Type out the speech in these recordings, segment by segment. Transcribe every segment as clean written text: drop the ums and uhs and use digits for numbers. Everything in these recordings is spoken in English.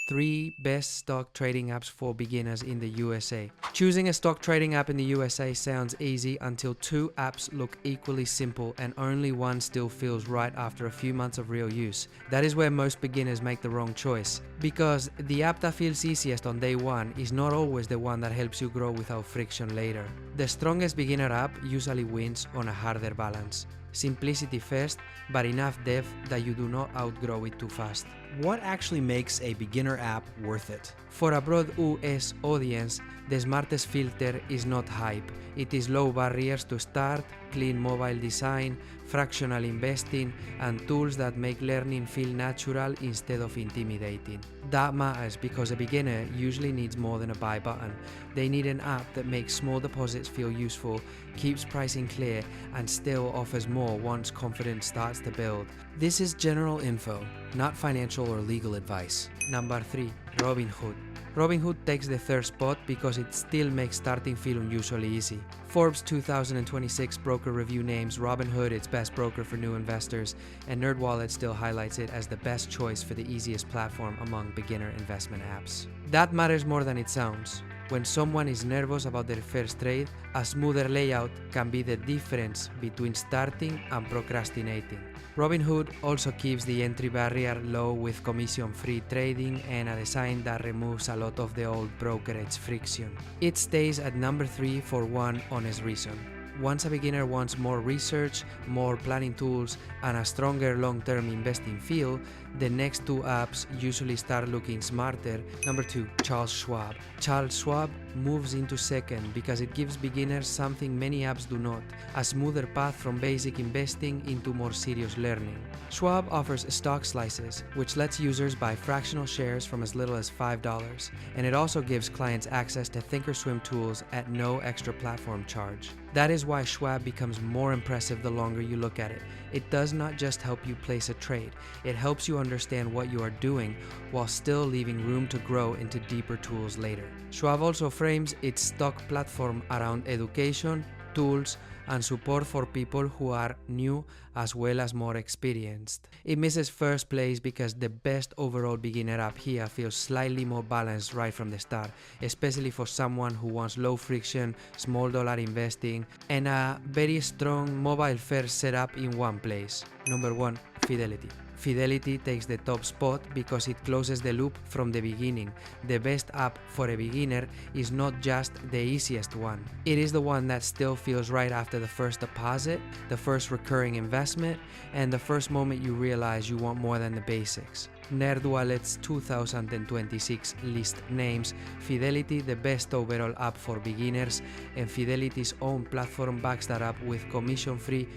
3 best stock trading apps for beginners in the USA. Choosing a stock trading app in the USA sounds easy until 2 apps look equally simple and only one still feels right after a few months of real use. That is where most beginners make the wrong choice, because the app that feels easiest on day one is not always the one that helps you grow without friction later. The strongest beginner app usually wins on a harder balance. Simplicity first, but enough depth that you do not outgrow it too fast. What actually makes a beginner app worth it? For a broad US audience, the smartest filter is not hype. It is low barriers to start, clean mobile design, fractional investing, and tools that make learning feel natural instead of intimidating. That matters because a beginner usually needs more than a buy button. They need an app that makes small deposits feel useful, keeps pricing clear, and still offers more once confidence starts to build. This is general info, not financial or legal advice. Number 3. Robinhood. Robinhood takes the third spot because it still makes starting feel unusually easy. Forbes 2026 broker review names Robinhood its best broker for new investors, and NerdWallet still highlights it as the best choice for the easiest platform among beginner investment apps. That matters more than it sounds. When someone is nervous about their first trade, a smoother layout can be the difference between starting and procrastinating. Robinhood also keeps the entry barrier low with commission-free trading and a design that removes a lot of the old brokerage friction. It stays at number 3 for one honest reason. Once a beginner wants more research, more planning tools, and a stronger long-term investing feel, the next 2 apps usually start looking smarter. Number 2, Charles Schwab. Charles Schwab moves into second because it gives beginners something many apps do not, a smoother path from basic investing into more serious learning. Schwab offers stock slices, which lets users buy fractional shares from as little as $5, and it also gives clients access to thinkorswim tools at no extra platform charge. That is why Schwab becomes more impressive the longer you look at it. It does not just help you place a trade, it helps you understand what you are doing while still leaving room to grow into deeper tools later. Schwab also frames its stock platform around education, tools, and support for people who are new as well as more experienced. It misses first place because the best overall beginner app here feels slightly more balanced right from the start, especially for someone who wants low friction, small dollar investing, and a very strong mobile first setup in one place. Number 1, Fidelity. Fidelity takes the top spot because it closes the loop from the beginning. The best app for a beginner is not just the easiest one. It is the one that still feels right after the first deposit, the first recurring investment, and the first moment you realize you want more than the basics. NerdWallet's 2026 list names Fidelity the best overall app for beginners, and Fidelity's own platform backs that up with commission-free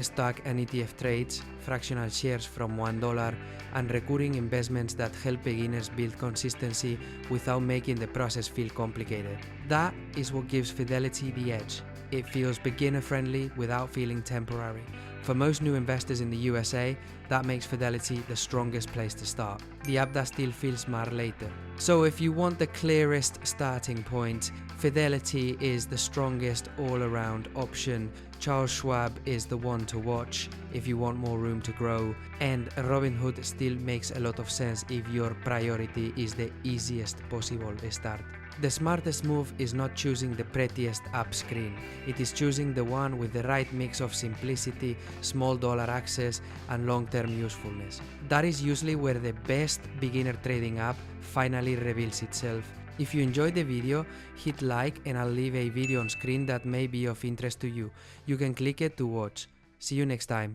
stock and ETF trades, fractional shares from $1, and recurring investments that help beginners build consistency without making the process feel complicated. That is what gives Fidelity the edge. It feels beginner-friendly without feeling temporary. For most new investors in the USA, that makes Fidelity the strongest place to start, the app that still feels smart later. So if you want the clearest starting point, Fidelity is the strongest all-around option. Charles Schwab is the one to watch if you want more room to grow, and Robinhood still makes a lot of sense if your priority is the easiest possible start. The smartest move is not choosing the prettiest app screen. It is choosing the one with the right mix of simplicity, small dollar access, and long-term usefulness. That is usually where the best beginner trading app finally reveals itself. If you enjoyed the video, hit like and I'll leave a video on screen that may be of interest to you. You can click it to watch. See you next time.